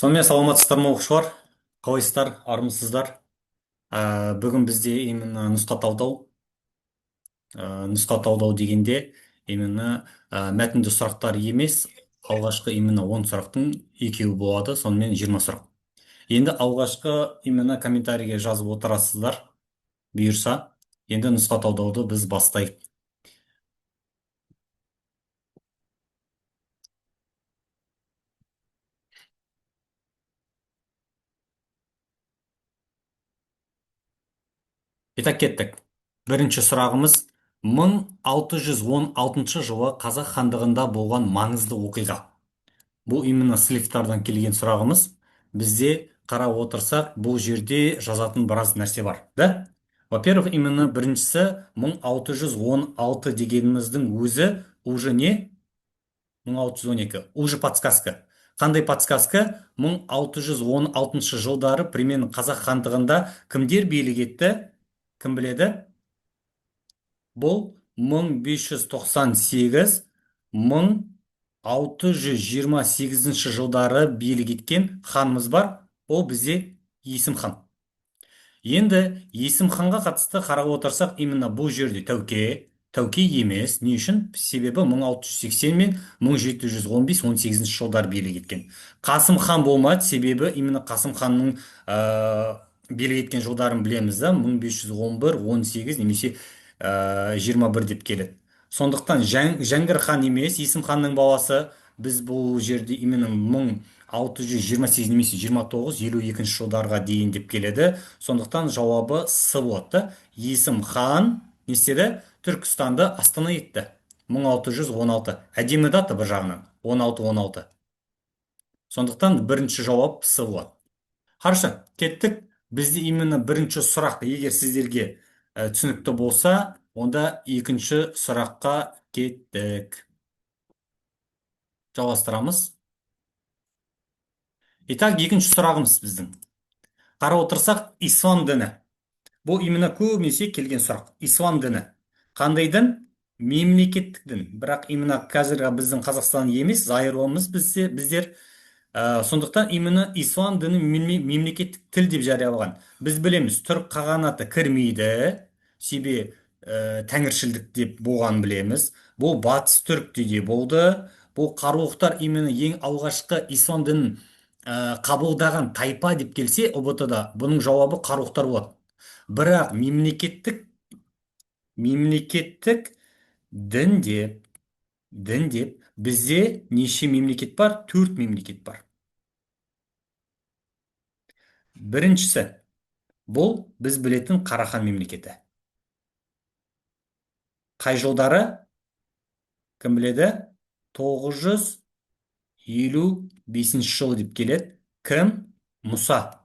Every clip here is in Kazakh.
Сонымен саламатсыздар ма оқушылар? Қалайсыздар? Армысыздар? Бүгін бізде именно нұсқа талдау. Нұсқа талдау дегенде именно мәтінді сұрақтар емес, алғашқы именно 10 сұрақтың екеуі болады, сонымен 20 сұрақ. Енді алғашқы именно комментарийге жазып отырасыздар, бұйырса. Енді нұсқа талдауды біз бастайық. Итак, кеттік. Бірінші сұрағымыз 1616 жылы Қазақ хандығында болған маңызды оқиға. Бұл именно слифтардан келген сұрағымыз. Бізде қарап отырсақ, бұл жерде жазатын біраз нәрсе бар, да? Во-первых, именно біріншісі 1616 дегеніміздің өзі уже не? 1612. Уже подсказка. Қандай подсказка? 1616 жылдары примерно Қазақ хандығында кімдер билік етті? Кім біледі? Бұл 1598 1628 жылдары билік еткен ханымыз бар. Ол бізде Есім хан. Енді Есім ханға қатысты қарап отырсақ, именно бұл жерде Тәуке емес. Не үшін? Себебі 1680 мен 1715-18 жылдар билік еткен. Қасым хан болмады, себебі именно Қасым ханның билік еткен жылдарын білеміз, да? 1511, 18 немесе 21 деп келеді. Сондықтан Жәңгір хан емес, Есім ханның баласы. Біз бұл жерде именно 1628 немесе 29-52 жылдарға дейін деп келеді. Сондықтан жауабы С болады. Есім хан не істеді? Түркістанды астана етті. 1616. Әдемі дата бір жағынан. 16-16. Сондықтан бірінші жауап С болады. Қаршы, кеттік. Бізде именно бірінші сұрақ, егер сіздерге түсінікті болса, онда екінші сұраққа кеттік. Жалғастырамыз. Итак, екінші сұрағымыз біздің. Қарап отырсақ, ислам діні. Бұл именно көбінесе келген сұрақ. Ислам діні. Қандай дін? Мемлекеттік дін. Бірақ именно қазіргі біздің Қазақстан емес, айырылымыз біздер. Сондықтан именно ислам діні мемлекеттік тіл деп жариялаған. Біз білеміз, түрік қағанаты кірмейді. Себебі тәңіршілдік деп болған білеміз. Бұл батыс түрікте де болды. Бұл қарлықтар именно ең алғашқы ислам дінін қабылдаған тайпа деп келсе, ұбт-да бұның жауабы қарлықтар болады. Бірақ мемлекеттік дін деп бізде неше мемлекет бар? 4 мемлекет бар. Біріншісі, бұл біз білетін Қарахан мемлекеті. Қай жылдары? Кім біледі? 955 жыл деп келеді. Кім? Мұса.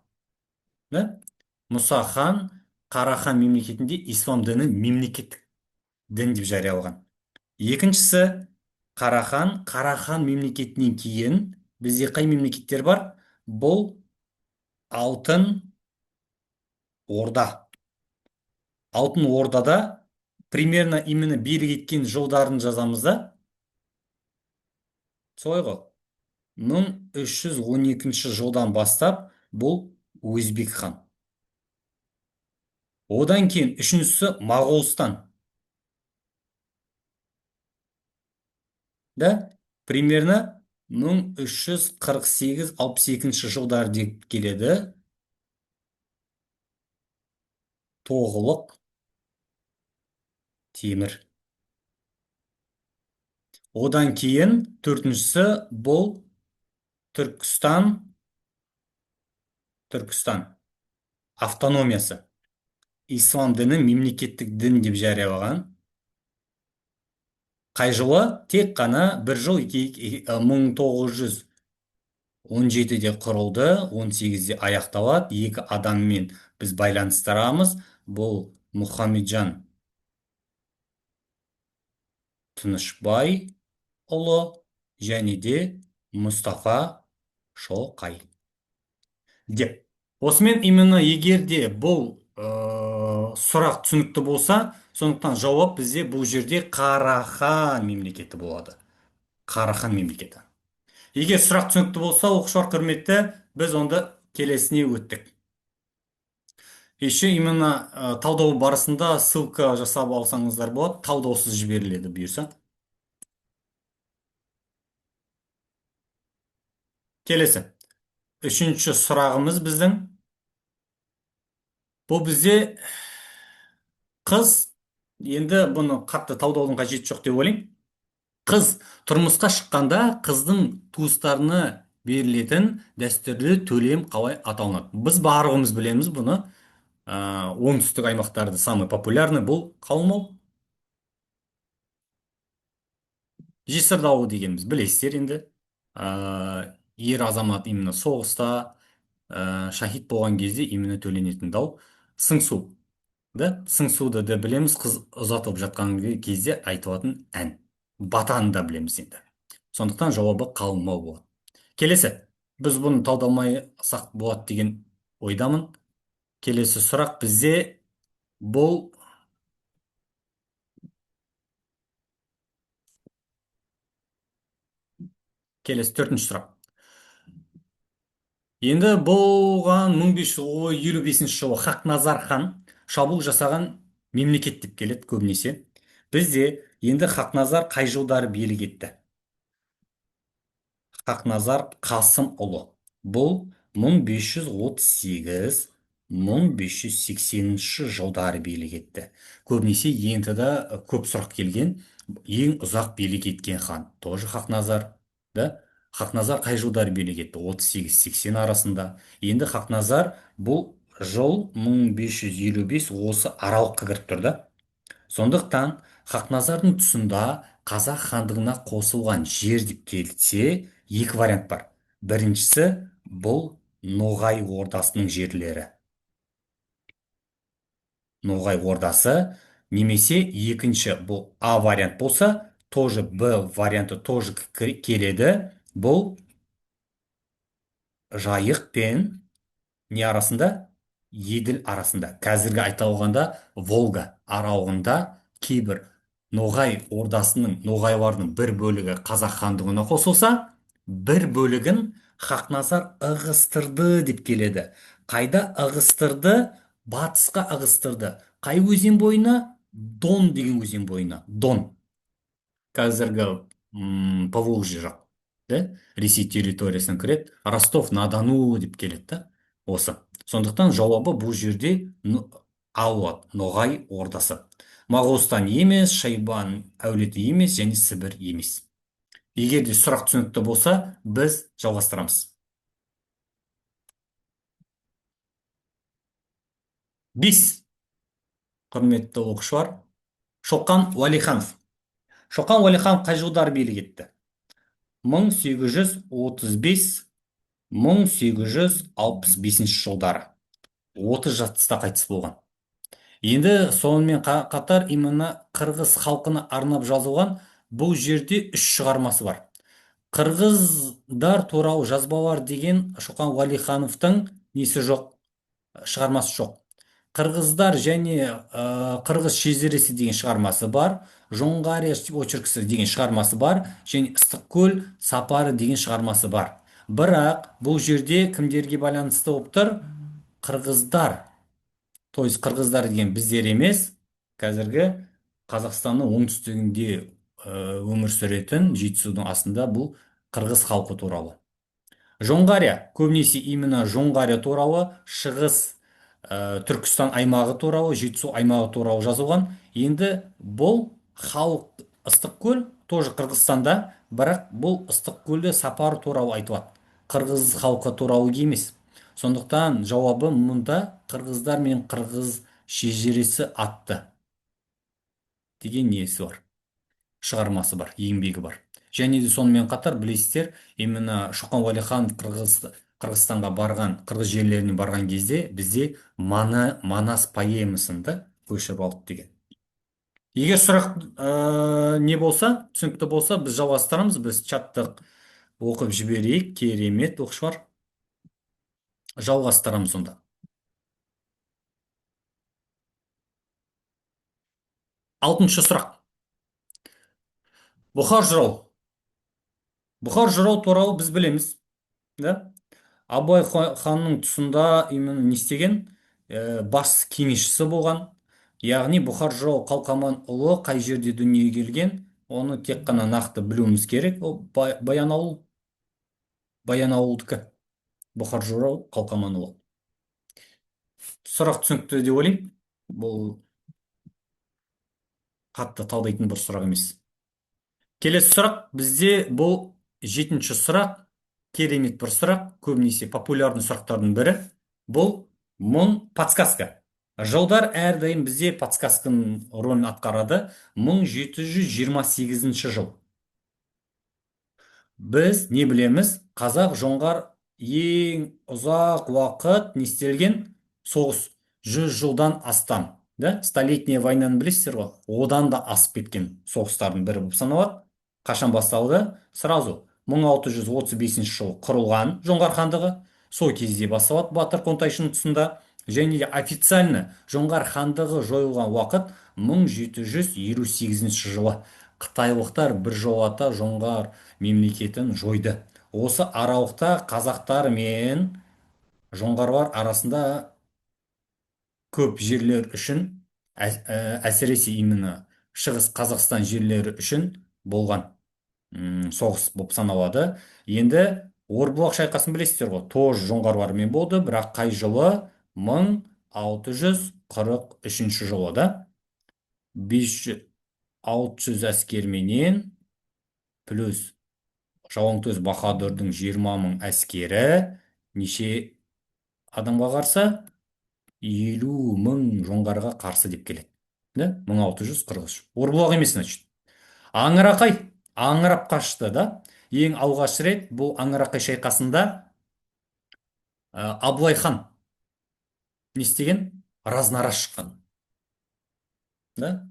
Мұса хан Қарахан мемлекетінде ислам діні мемлекеттік дін деп жариялаған. Екіншісі, Қарахан мемлекетінен кейін бізде қай мемлекеттер бар? Бұл Алтын Орда. Алтын Ордада примерно именно билік еткен жылдарын жазамыз, да? Солай ғой. 1312 жылдан бастап бұл Өзбек хан. Одан кейін үшіншісі Моғолстан. Да? Примерно 1348-62 жылдар деп келеді. Тоғылық темір. Одан кейін төртіншісі бұл Түркістан автономиясы. Ислам діні мемлекеттік дін деп жариялаған. Қай жылы? Тек қана бір жыл 1917-де құрылды, 18-де аяқталады. Екі адаммен біз байланыстырамыз. Бұл Мұхамеджан Тынышбай ұлы және де Мұстафа Шоқай. Деп. Осымен именно егерде бұл сұрақ түсінікті болса, сондықтан жауап бізде бұл жерде Қарахан мемлекеті болады. Қарахан мемлекеті. Егер сұрақ түсінікті болса, оқушылар құрметті, біз онда келесіне өттік. Еще именно талдау барысында ссылка жасап алсаңыздар болады, талдаусыз жіберіледі бұйырса. Келесі. Үшінші сұрағымыз біздің. Бұл бізде қыз, енді бұны қатты талдаудың қажеті жоқ деп ойлаймын. Қыз тұрмысқа шыққанда қыздың туыстарына берілетін дәстүрлі төлем қалай аталынады? Біз барлығымыз білеміз бұны. Оңтүстік аймақтарды самый популярный бұл қауым ол. Жесір дауы дегеніміз білесіздер енді. Ер азамат именно соғыста шахид болған кезде именно төленетін дау. Сыңсу. Да? Сыңсуды да білеміз, қыз ұзатылып жатқан кезде айтылатын ән. Батаны да білеміз енді. Сондықтан жауабы қалыңмау болады. Келесі. Біз бұны талдамайсақ болады деген ойдамын. Келесі сұрақ бізде бұл. Келесі төртінші сұрақ. Енді бұған 1555 жылы Хақназар хан шабуыл жасаған мемлекет деп келеді көбінесе. Бізде енді Хақназар қай жылдары билік етті? Хақназар Қасымұлы. Бұл 1538-1580 жылдары билік етті. Көбінесе енді да көп сұрақ келген, ең ұзақ билік еткен хан. Тоже Хақназар. Да? Хақназар қай жылдары билік етті? 38-80 арасында. Енді Хақназар бұл жыл 1555 осы аралыққа кіріп тұрды. Сондықтан Хақназардың тұсында қазақ хандығына қосылған жер деп келсе, екі вариант бар. Біріншісі бұл Ноғай ордасының жерлері. Ноғай ордасы, немесе екінші бұл А вариант болса, тоже Б варианты тоже келеді. Бұл Жайық пен не арасында? Еділ арасында. Қазіргі айтылғанда Волга аралығында кейбір Ноғай ордасының, ноғайлардың бір бөлігі қазақ хандығына қосылса, бір бөлігін Хақназар ығыстырды деп келеді. Қайда ығыстырды? Батысқа ығыстырды. Қай өзен бойына? Дон деген өзен бойына. Дон. Қазіргі Поволжье жақ. Ресей территориясына кіреді. Ростов-на-Дону деп келеді да. Осы. Сондықтан жауабы бұл жерде Алуат, Ноғай ордасы. Моғолстан емес, Шайбан әулеті емес, және Сібір емес. Егер де сұрақ түсінікті болса, біз жалғастырамыз. 5. Құрметті оқушылар, Шоқан Уәлиханов. Шоқан Уәлиханов қай жылдары билік етті? 1835-1865 жылдары. 30 жаста қайтыс болған. Енді сонымен қатар именно қырғыз халқына арнап жазылған бұл жерде 3 шығармасы бар. Қырғыздар туралы жазбалар деген Шоқан Уәлихановтың несі жоқ, шығармасы жоқ. Қырғыздар және қырғыз шежіресі деген шығармасы бар. Жоңғария очеркісі деген шығармасы бар. Және Ыстықкөл сапары деген шығармасы бар. Бірақ бұл жерде кімдерге байланысты болып тұр? Қырғыздар. То есть қырғыздар деген біздер емес, қазіргі Қазақстанның оңтүстігінде өмір сүретін Жетісудың астында бұл қырғыз халқы туралы. Жоңғария, көбінесе именно Жоңғария туралы, шығыс Түркістан аймағы туралы, Жетісу аймағы туралы жазылған. Енді бұл халық Ыстықкөл тоже Қырғызстанда, бірақ бұл Ыстықкөлде сапар туралы айтылады. Қырғыз халқы туралы емес. Сондықтан жауабы мұнда қырғыздар мен қырғыз шежіресі атты деген несі бар, шығармасы бар, еңбегі бар. Және де сонымен қатар білесіздер, именно Шоқан Уәлиханов Қырғызстанға барған, қырғыз жерлеріне барған кезде бізде Манас поэмасын да көшіріп алды деген. Егер сұрақ не болса, түсінікті болса, біз жалғастырамыз. Біз чаттық оқып жіберейік. Керемет, оқушылар. Жалғастырамыз сонда. 6-шы сұрақ. Бұхар жырау. Бұхар жырау туралы біз білеміз. абай ханның тұсында именно не істеген, бас кеңесшісі болған. Яғни бұхар жырау қалқаман ұлы қай жерде дүниеге келген, оны тек қана нақты білуіміз керек. Ол баянауыл, баянауылдікі, бұхар жырау қалқаман ұлы. Сұрақ түсінікті деп ойлаймын. Бұл қатты талдайтын бір сұрақ емес. Келесі сұрақ бізде, бұл жетінші сұрақ, керемет бір сұрақ, көбінесе популярны сұрақтардың бірі. Бұл мың подсказка. Жылдар әрдайым бізде подсказканың рөлін атқарады. 1728 жыл. Біз не білеміз? Қазақ жоңғар ең ұзақ уақыт не істелген соғыс, 100 жылдан астам. Да? Столетняя войнаны білесіздер ғой? Одан да асып кеткен соғыстардың бірі болып саналады. Қашан басталды? Сразу 1635 жылы құрылған жоңғар хандығы. Сол кезде басталады Батыр Қонтайшының тұсында. Және де официально жоңғар хандығы жойылған уақыт 1758 жылы. Қытайлықтар біржолата жоңғар мемлекетін жойды. Осы аралықта қазақтар мен жоңғарлар арасында көп жерлер үшін, әсіресе именно шығыс Қазақстан жерлері үшін болған соғыс болып саналады. Енді Орбұлақ шайқасын білесіздер ғой, тоже жоңғарлармен болды, бірақ қай жылы? 1643 жылы да. 500-600 әскерменен плюс Жалаңтөс Баһадүрдің 20 000 әскері неше адамға қарсы? 50 000 жоңғарға қарсы деп келеді. 1643. Орбұлақ емес, значит. Аңырақай аңырап қашты да. Ең алғаш рет бұл Аңырақай шайқасында Абылай хан не істеген? Разнара шыққан. Да?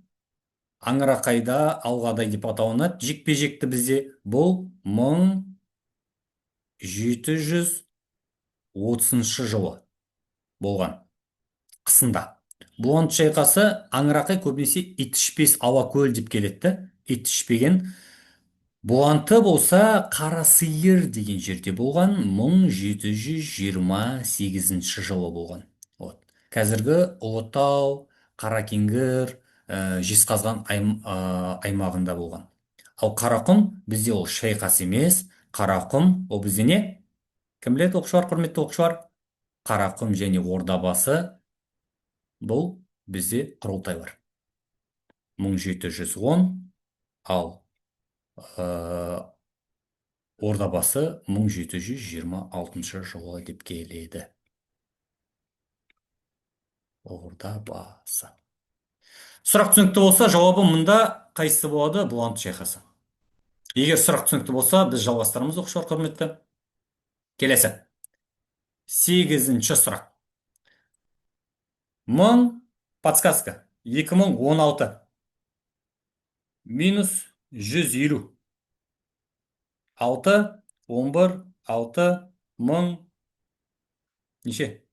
Аңырақайда алғадай деп аталынады. Жекпе-жекті бізде бұл 1730 жылы болған қысында. Бұлант шайқасы Аңырақай көбінесе ит ішпес Алакөл деп келеді. Ит ішпеген. Бұланты болса Қара сиыр деген жерде болған, 1728 жылы болған. Вот. Қазіргі Ұлытау, Қаракеңгір, Жезқазған аймағында болған. Ал Қарақұм бізде ол шайқас емес. Қарақұм ол бізде не? Кім біледі, оқушылар, құрметті оқушылар? Қарақұм және Ордабасы бұл бізде құрылтай бар. 1710, ал Ордабасы 1726 жылы деп келеді. Ордабасы. Сұрақ түсінікті болса, жауабы мұнда қайсысы болады? Бұланты шайқасы. Егер сұрақ түсінікті болса, біз жалғастырамыз, оқушылар, құрметті. Келесі. 8-ші сұрақ. 1000 подсказка. 2016 минус 150. 6, 11, 6, 1000 неше?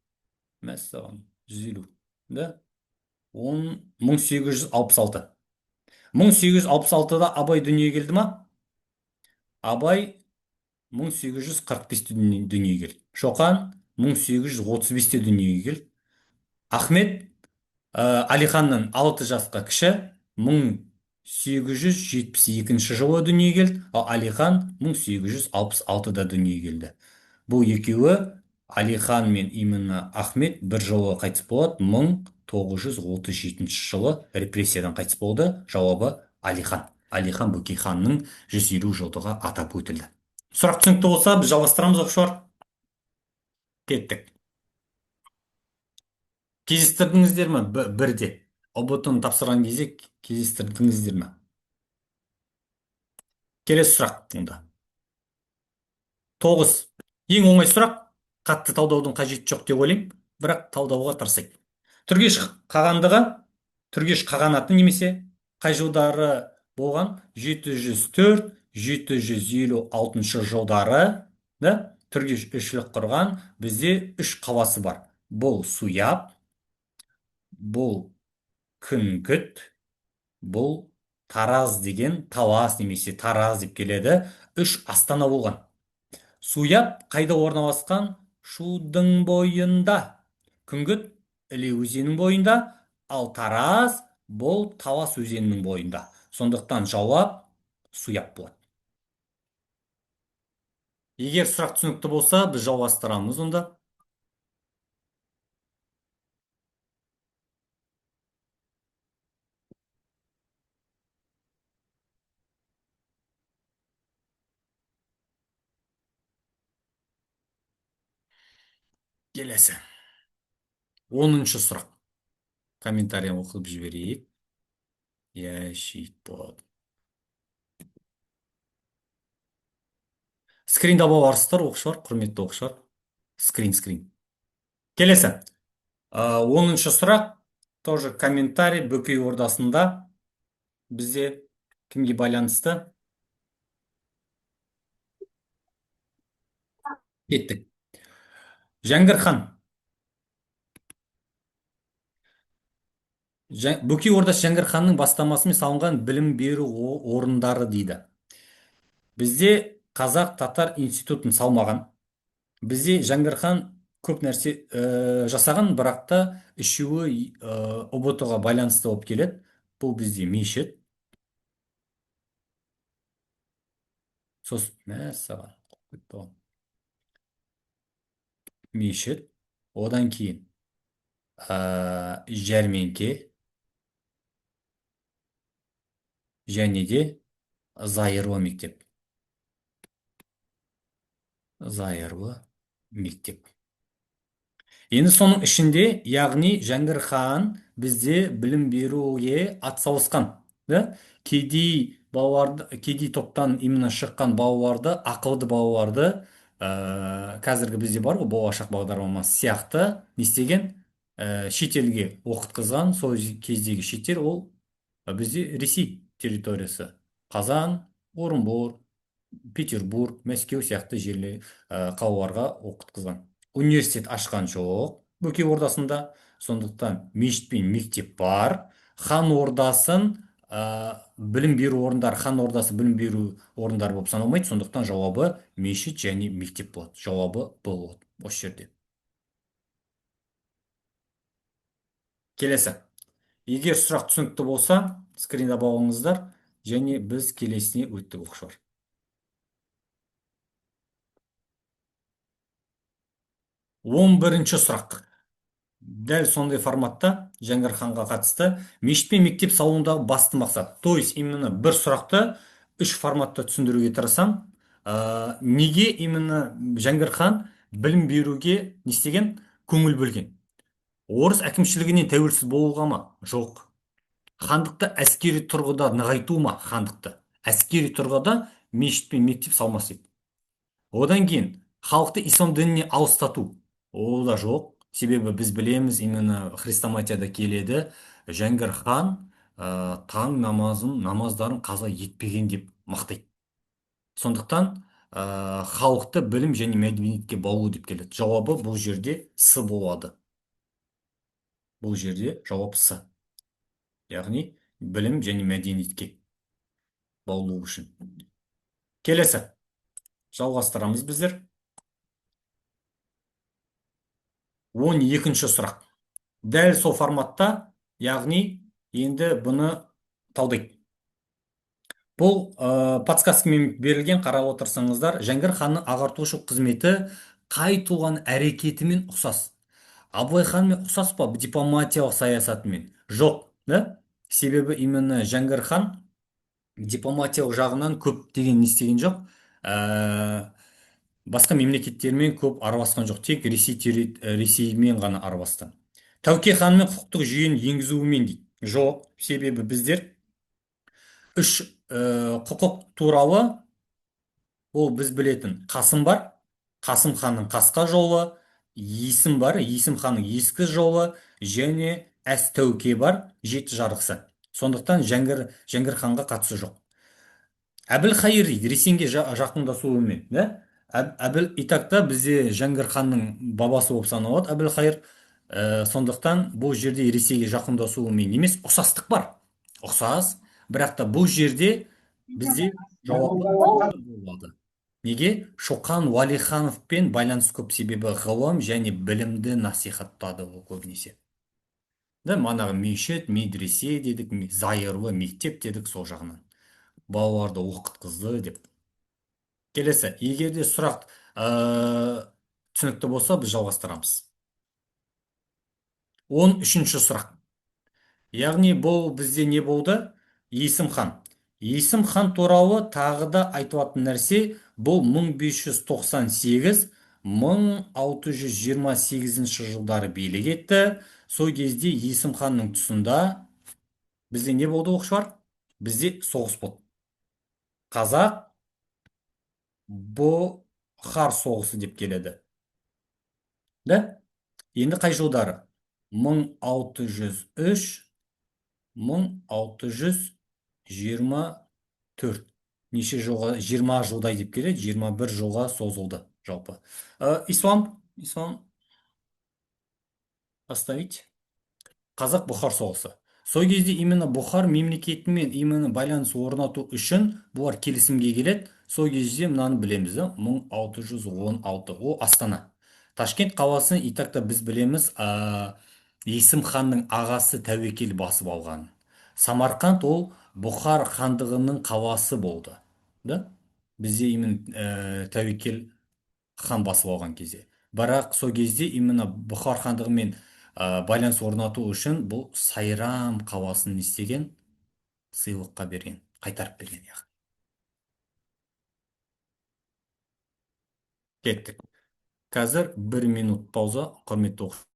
Мәссаған, 150. Да? 1866. 1866-да Абай дүниеге келді ма? Абай 1845-те дүниеге келді. Шоқан 1835-те дүниеге келді. Ахмет Алиханнан 6 жасқа кіші, 1872 жылы дүниеге келді, ал Алихан 1866-да дүниеге келді. Бұл екеуі, Алихан мен именно Ахмет, бір жылы қайтыс болады, 1937 жылы репрессиядан қайтыс болды. Жауабы Алихан. Алихан Бөкейханның 150 жылдығы атап өтілді. Сұрақ түсінікті болса, біз жалғастырамыз, оқушылар. Кеттік. Кездестірдіңіздер ме? Бірде. ұбт-ны тапсырған кезде кездестірдіңіздер ме? Келесі сұрақ мұнда. 9. Ең оңай сұрақ. Қатты талдаудың қажеті жоқ деп ойлаймын, бірақ талдауға тырысайық. Түргеш қағандығы, Түргеш қағанаты немесе қай жылдары болған? 704-756 жылдары. Түргеш үшілік құрған. Бізде 3 қаласы бар. Бұл Суяб, бұл Күнгіт, бұл Тараз деген, Талас немесе Тараз деп келеді. 3 астана болған. Суяб қайда орналасқан? Шудың бойында. Күңгіт іле өзенінің бойында, ал Тараз бұл Талас өзенінің бойында. Сондықтан жауап Суяб болады. Егер сұрақ түсінікті болса, біз жалғастырамыз онда. Келесі. 10-шы сұрақ. Комментарий оқып жіберейік. Иә, шейіт болады. Скринда боларсыздар, оқушылар, құрметті оқушылар. Скрин. Келесі. 10-шы сұрақ. Тоже комментарий Бөкей Ордасында бізде кімге байланысты? Кеттік. Жәңгір хан. Бөкей Ордасы Жәңгір ханның бастамасымен салынған білім беру орындары дейді. Бізде қазақ татар институтын салмаған. Бізде Жәңгір хан көп нәрсе жасаған, бірақ та үшеуі ұбт-ға байланысты болып келеді. Бұл бізде мешіт. Мәссаған. Мешіт. Одан кейін жәрмеңке және де зайырлы мектеп. Зайырлы мектеп. Енді соның ішінде, яғни Жәңгір хан бізде білім беруге атсалысқан. Кедей топтан именно шыққан балаларды, ақылды балаларды, қазіргі бізде бар ғой, болашақ бағдарламасы сияқты не істеген, шетелге оқытқызған. Сол кездегі шетел ол бізде Ресей территориясы. Қазан, Орынбор, Петербург, Мәскеу сияқты қалаларға оқытқызған. Университет ашқан жоқ Бөкей Ордасында. Сондықтан мешіт пен мектеп бар. Хан ордасын білім беру орындары, хан ордасы білім беру орындары болып саналмайды. Сондықтан жауабы мешіт және мектеп болады. Жауабы болады осы жерде. Келесі. Егер сұрақ түсінікті болса, скринда болыңыздар, және біз келесіне өттік оқушылар. 11-ші сұрақ. Дәл сондай форматта Жәңгір ханға қатысты мешіт пен мектеп салуындағы басты мақсат. То есть именно бір сұрақты үш форматта түсіндіруге тырысам. Неге именно Жәңгір хан білім беруге не істеген? Көңіл бөлген. Орыс әкімшілігінен тәуелсіз болуға ма? Жоқ. Хандықты әскери тұрғыда нығайту ма? Хандықты әскери тұрғыда мешіт пен мектеп салмас еді. Одан кейін халықты ислам дініне алыстату. Ол да жоқ. Себебі біз білеміз, именно хрестоматияда келеді, Жәңгір хан таң намаздарын қаза етпеген деп мақтайды. Сондықтан халықты білім және мәдениетке баулу деп келеді. Жауабы бұл жерде С болады. Бұл жерде жауап С. Яғни білім және мәдениетке баулу үшін. Келесі. Жалғастырамыз біздер. 12-ші сұрақ. Дәл сол форматта, яғни енді бұны талдайды. Бұл подсказкамен берілген, қарап отырсаңыздар, Жәңгір ханның ағартушы қызметі қай тұлғаның әрекетімен ұқсас? Абылай ханмен ұқсас па? Дипломатиялық саясатымен? Жоқ, да? Себебі именно Жәңгір хан дипломатиялық жағынан көп деген не істеген жоқ. Басқа мемлекеттермен көп араласқан жоқ, тек Ресеймен ғана араласты. Тәуке ханмен құқықтық жүйені енгізуімен дейді. Жоқ, себебі біздер үш құқық туралы ол біз білетін Қасым бар, Қасым ханның қасқа жолы, Есім бар, Есім ханның ескі жолы, және Әз Тәуке бар, жеті жарғысы. Сондықтан Жәңгір ханға қатысы жоқ. Әбілқайыр дейді, Ресейге жақындасуымен, да? Итакта бізде Жәңгір ханның бабасы болып саналады Әбілқайыр. Сондықтан бұл жерде Ресейге жақындасуымен емес, ұқсастық бар. Ұқсас, бірақ та бұл жерде бізде жауап болады. Неге? Шоқан Уәлихановпен байланыс көп, себебі ғылым және білімді насихаттады ол көбінесе. Да, манағы мешіт, медресе дедік, зайырлы мектеп дедік сол жағынан. Балаларды оқытқызды деп. Келесі, егер де сұрақ түсінікті болса, біз жалғастырамыз. 13-ші сұрақ. Яғни бұл бізде не болды? Есім хан. Есім хан туралы тағы да айтылатын нәрсе, бұл 1598-1628 жылдары билік етті. Сол кезде Есім ханның тұсында бізде не болды, оқушылар? Бізде соғыс болды. Қазақ бұхар соғысы деп келеді. Да? Енді қай жылдары? 1603, 1624. Неше жылға? 20 жылдай деп келеді, 21 жылға созылды жалпы. Ислам оставить. Қазақ бұхар соғысы. Сол кезде именно бұхар мемлекетімен именно байланыс орнату үшін бұлар келісімге келеді. Сол кезде мынаны білеміз, 1616. Ол Астана. Ташкент қаласын итакта біз білеміз, Есім ханның ағасы Тәуекел басып алған. Самарқанд ол Бұхар хандығының қаласы болды. Да? Бізде именно Тәуекел хан басып алған кезде. Бірақ сол кезде именно Бұхар хандығымен байланыс орнату үшін бұл Сайрам қаласын істеген, сыйлыққа берген, қайтарып берген яғни. Кеттік. Қазір 1 минут пауза, құрметті оқушылар.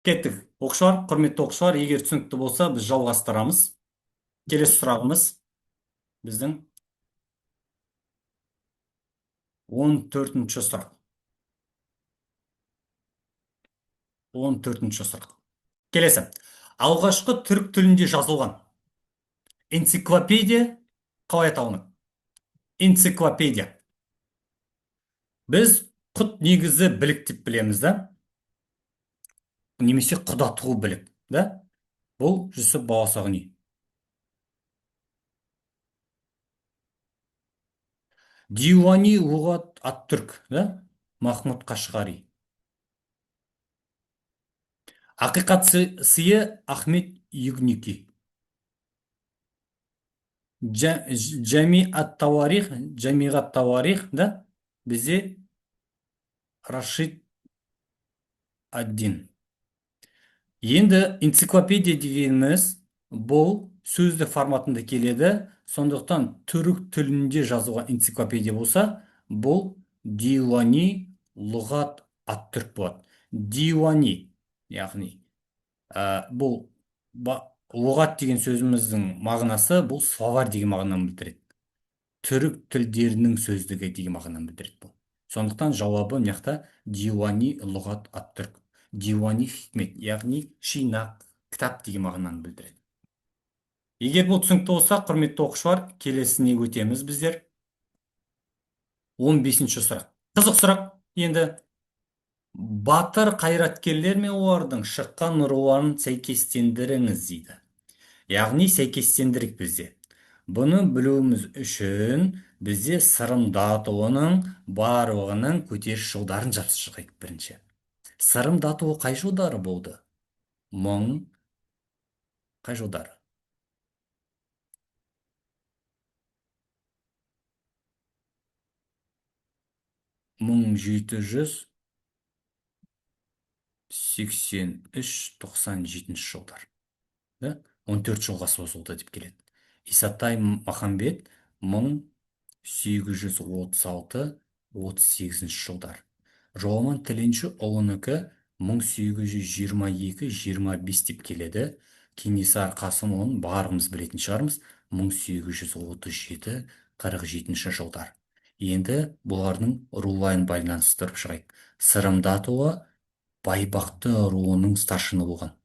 Кеттік. Оқушылар, құрметті оқушылар, егер түсінікті болса, біз жалғастырамыз. Келесі сұрағымыз біздің 14-ші сұрақ. 14-ші сұрақ. Келесі. Алғашқы түрік тілінде жазылған энциклопедия қалай аталынады? Энциклопедия. Біз құт негізі білік деп білеміз, да? Немесе құда тұғыл білік, да? Бұл Жүсіп Баласағұни. Диуани лұғат ат-түрк, да? Махмуд Қашғари. Ақиқат сыйы Ахмет Югники. Жамиғат Тауарих, да? Бізде Рашид ад-Дин. Енді энциклопедия дегеніміз бұл сөзді форматында келеді. Сондықтан түрік тілінде жазылған энциклопедия болса, бұл Диуани лұғат ат-түрк болады. Диуани, яғни бұл лұғат деген сөзіміздің мағынасы, бұл словарь деген мағынаны білдіреді. Түрік тілдерінің сөздігі деген мағынаны білдіреді бұл. Сондықтан жауабы мықты Диуани лұғат ат-түрк. Диуани хикмет, яғни жинақ, кітап деген мағынаны білдіреді. Егер бұл түсінікті болса, құрметті оқушылар, келесіне өтеміз біздер. 15-ші сұрақ. Қызық сұрақ. Енді батыр қайраткерлер мен олардың шыққан руларын сәйкестендіріңіз дейді. Яғни сәйкестендірік бізде. Бұны білуіміз үшін бізде Сырым Датұлының барлығының көтеріс жылдарын жазып шығайық бірінші. Сырым Датұлы қай жылдары болды? Қай жылдары? 1783-97 жылдар. 14 жылға созылды деп келеді. Исатай Махамбет 1836-38 жылдар. Жоламан Тіленші ұлынікі 1822-25 деп келеді. Кенесары Қасым оның барымыз білетін шығармыз 1837-47 жылдар. Енді бұлардың рулайын байланыстырып шығайық. Сырым Датұлы Байбақты руының старшыны болған.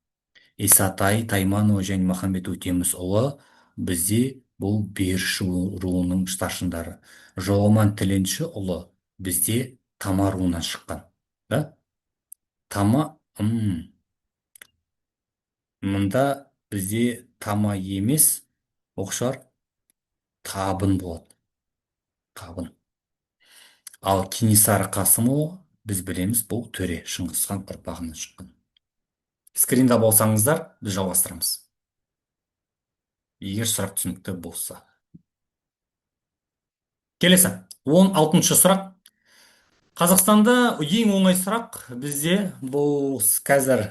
Исатай Тайманұлы және Махамбет Өтемісұлы бізде Бұл Беріш руының старшындары. Жоғоман Тіленшіұлы бізде Тама руынан шыққан. Да? Тама, мында бізде Тама емес, оқшар Табын болады. Табын. Ал Кенесары Қасымұлы біз білеміз, бұл төре, Шыңғыс хан ұрпағынан шыққан. Скринда болсаңыздар, біз жалғастырамыз. Егер сұрақ түсінікті болса. Келесі, 16-шы сұрақ. Қазақстанда ең оңай сұрақ бізде бұл қазір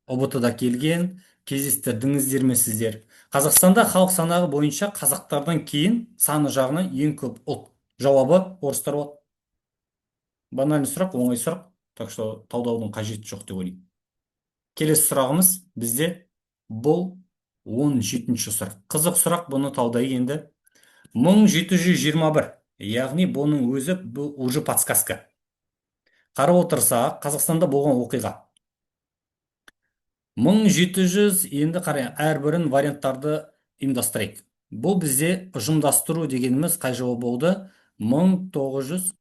ұбт-да келген, кездестірдіңіздер ме сіздер? Қазақстанда халық санағы бойынша қазақтардан кейін саны жағынан ең көп ұлт. Жауабы орыстар болады. Банальный сұрақ, оңай сұрақ, так что талдаудың қажеті жоқ деп ойлаймын. Келесі сұрағымыз бізде бұл 17-ші сұрақ. Қызық сұрақ, бұны талдай енді. 1721, яғни бұның өзі бұл уже подсказка. Қарап отырса, Қазақстанда болған оқиға. 1700, енді қарай, әрбірін варианттарды ұйымдастырайық. Бұл бізде ұжымдастыру дегеніміз қай жауап болды? 1900